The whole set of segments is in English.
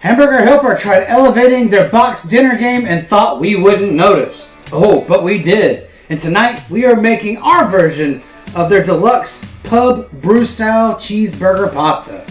Hamburger Helper tried elevating their box dinner game and thought we wouldn't notice. Oh, but we did. And tonight we are making our version of their Deluxe Pub Brew Style Cheeseburger Pasta.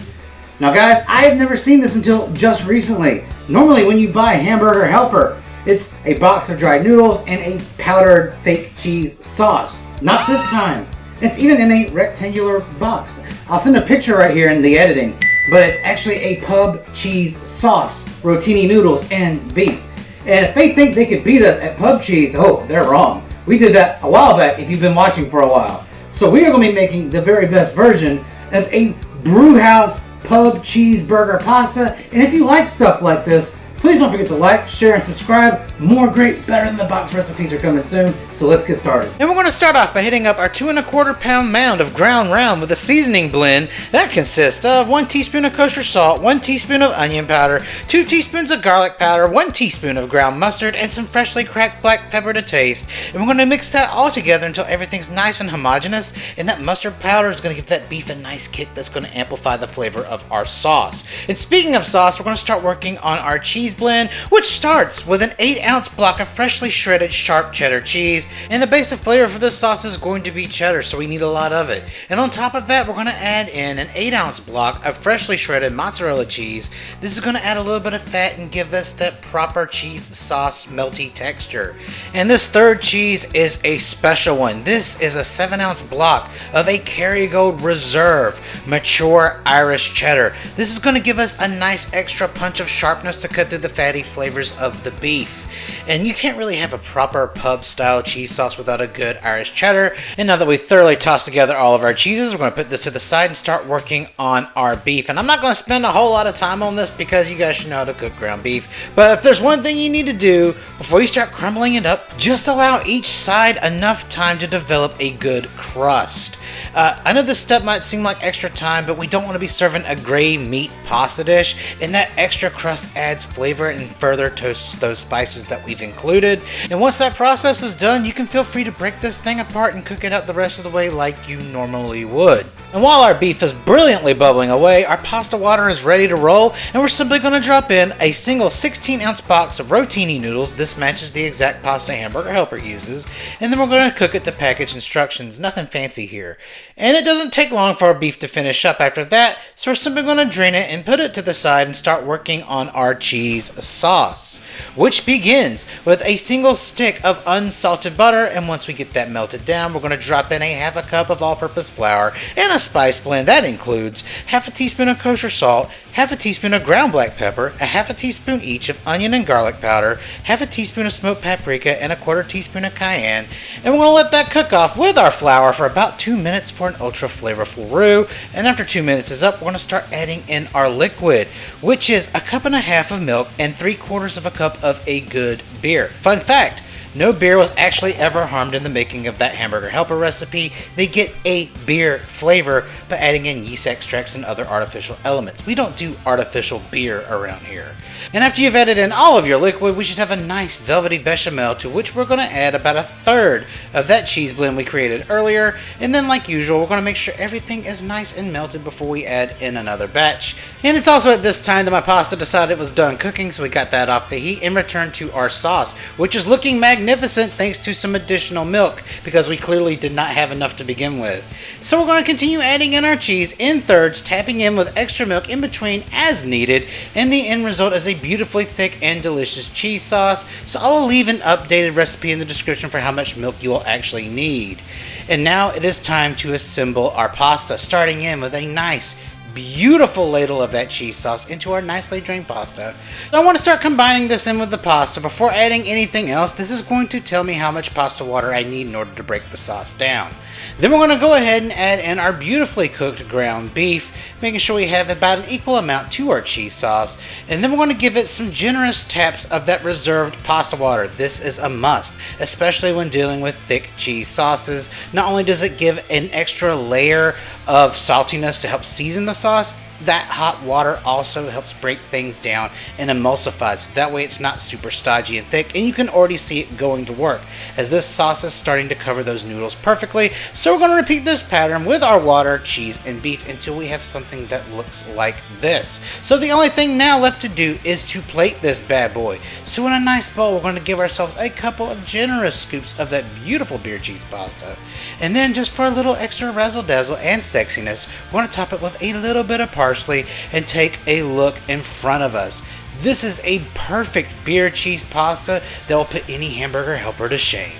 Now guys, I have never seen this until just recently. Normally when you buy Hamburger Helper, it's a box of dried noodles and a powdered fake cheese sauce. Not this time. It's even in a rectangular box. I'll send a picture right here in the editing, but it's actually a pub cheese sauce, rotini noodles, and beef. And if they think they could beat us at pub cheese, oh, they're wrong. We did that a while back if you've been watching for a while. So we are going to be making the very best version of a brewhouse pub cheeseburger pasta. And if you like stuff like this, please don't forget to like, share, and subscribe. More great, better than the box recipes are coming soon, so let's get started. And we're going to start off by hitting up our 2 1/4 pound mound of ground round with a seasoning blend that consists of 1 teaspoon of kosher salt, 1 teaspoon of onion powder, 2 teaspoons of garlic powder, 1 teaspoon of ground mustard, and some freshly cracked black pepper to taste. And we're going to mix that all together until everything's nice and homogeneous, and that mustard powder is going to give that beef a nice kick that's going to amplify the flavor of our sauce. And speaking of sauce, we're going to start working on our cheese blend, which starts with an 8-ounce block of freshly shredded sharp cheddar cheese. And the basic flavor for this sauce is going to be cheddar, so we need a lot of it. And on top of that, we're going to add in an 8-ounce block of freshly shredded mozzarella cheese. This is going to add a little bit of fat and give us that proper cheese sauce melty texture. And this third cheese is a special one. This is a 7-ounce block of a Kerrygold Reserve mature Irish cheddar. This is going to give us a nice extra punch of sharpness to cut through the fatty flavors of the beef. And you can't really have a proper pub style cheese sauce without a good Irish cheddar. And now that we thoroughly tossed together all of our cheeses, we're going to put this to the side and start working on our beef. And I'm not going to spend a whole lot of time on this because you guys should know how to cook ground beef. But if there's one thing you need to do before you start crumbling it up, just allow each side enough time to develop a good crust. I know this step might seem like extra time, but we don't want to be serving a gray meat pasta dish, and that extra crust adds flavor and further toasts those spices that we've included. And once that process is done, you can feel free to break this thing apart and cook it out the rest of the way like you normally would. And while our beef is brilliantly bubbling away, our pasta water is ready to roll, and we're simply going to drop in a single 16-ounce box of rotini noodles. This matches the exact pasta Hamburger Helper uses, and then we're going to cook it to package instructions. Nothing fancy here. And it doesn't take long for our beef to finish up after that, so we're simply going to drain it and put it to the side and start working on our cheese sauce, which begins with a single stick of unsalted butter. And once we get that melted down, we're going to drop in a half a cup of all-purpose flour and a spice blend that includes half a teaspoon of kosher salt, half a teaspoon of ground black pepper, a half a teaspoon each of onion and garlic powder, half a teaspoon of smoked paprika, and a 1/4 teaspoon of cayenne. And we're going to let that cook off with our flour for about 2 minutes for an ultra flavorful roux. And after 2 minutes is up, we're going to start adding in our liquid, which is a 1.5 cups of milk and 3/4 cup of a good beer. Fun fact: no beer was actually ever harmed in the making of that Hamburger Helper recipe. They get a beer flavor by adding in yeast extracts and other artificial elements. We don't do artificial beer around here. And after you've added in all of your liquid, we should have a nice velvety bechamel, to which we're going to add about 1/3 of that cheese blend we created earlier. And then, like usual, we're going to make sure everything is nice and melted before we add in another batch. And it's also at this time that my pasta decided it was done cooking, so we got that off the heat and returned to our sauce, which is looking magnificent thanks to some additional milk, because we clearly did not have enough to begin with. So we're going to continue adding in our cheese in thirds, tapping in with extra milk in between as needed, and the end result is a beautifully thick and delicious cheese sauce. So I will leave an updated recipe in the description for how much milk you will actually need. And now it is time to assemble our pasta, starting in with a nice beautiful ladle of that cheese sauce into our nicely drained pasta. I want to start combining this in with the pasta. Before adding anything else, this is going to tell me how much pasta water I need in order to break the sauce down. Then we're going to go ahead and add in our beautifully cooked ground beef, making sure we have about an equal amount to our cheese sauce. And then we're going to give it some generous taps of that reserved pasta water. This is a must, especially when dealing with thick cheese sauces. Not only does it give an extra layer of saltiness to help season the sauce, that hot water also helps break things down and emulsify, so that way it's not super stodgy and thick, and you can already see it going to work as this sauce is starting to cover those noodles perfectly. So we're going to repeat this pattern with our water, cheese, and beef until we have something that looks like this. So the only thing now left to do is to plate this bad boy. So in a nice bowl, we're going to give ourselves a couple of generous scoops of that beautiful beer cheese pasta, and then just for a little extra razzle dazzle and sexiness, we're going to top it with a little bit of parsley and take a look in front of us. This is a perfect beer cheese pasta that will put any hamburger helper to shame.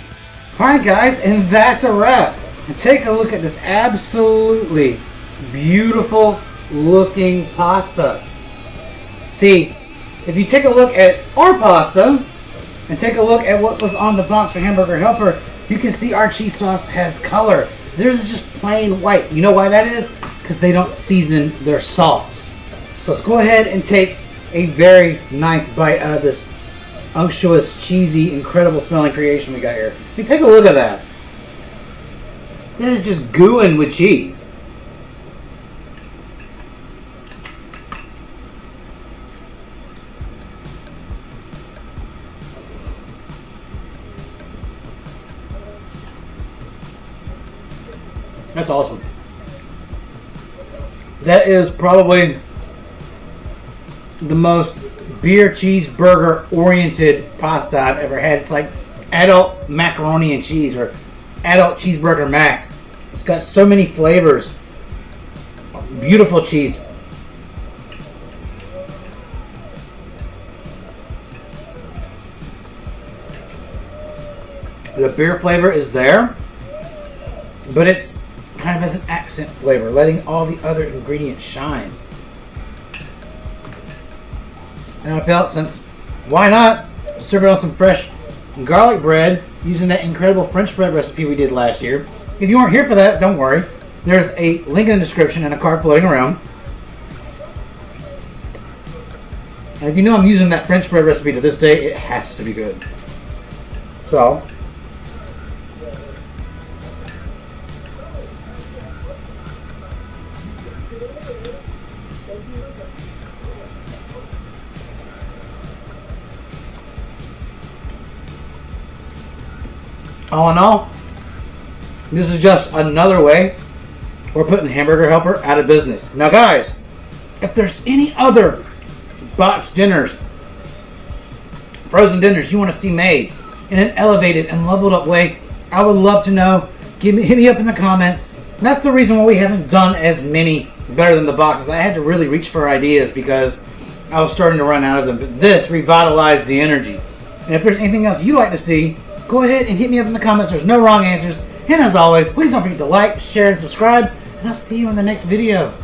Alright guys, and that's a wrap. And take a look at this absolutely beautiful looking pasta. See, if you take a look at our pasta and take a look at what was on the box for Hamburger Helper, you can see our cheese sauce has color. Theirs is just plain white. You know why that is? Because they don't season their sauce. So let's go ahead and take a very nice bite out of this unctuous, cheesy, incredible smelling creation we got here. I mean, take a look at that. It is just gooing with cheese. That's awesome. That is probably the most beer cheeseburger oriented pasta I've ever had. It's like adult macaroni and cheese or adult cheeseburger mac. It's got so many flavors. Beautiful cheese. The beer flavor is there, but it's kind of as an accent flavor, letting all the other ingredients shine. And I felt, since why not serve it on some fresh garlic bread using that incredible French bread recipe we did last year. If you weren't here for that, don't worry. There's a link in the description and a card floating around. And if you know I'm using that French bread recipe to this day, it has to be good. So all in all, this is just another way we're putting Hamburger Helper out of business. Now guys, if there's any other boxed dinners, frozen dinners you want to see made in an elevated and leveled up way, I would love to know. Hit me up in the comments. And that's the reason why we haven't done as many better than the boxes. I had to really reach for ideas because I was starting to run out of them. But this revitalized the energy. And if there's anything else you'd like to see, go ahead and hit me up in the comments. There's no wrong answers. And as always, please don't forget to like, share, and subscribe. And I'll see you in the next video.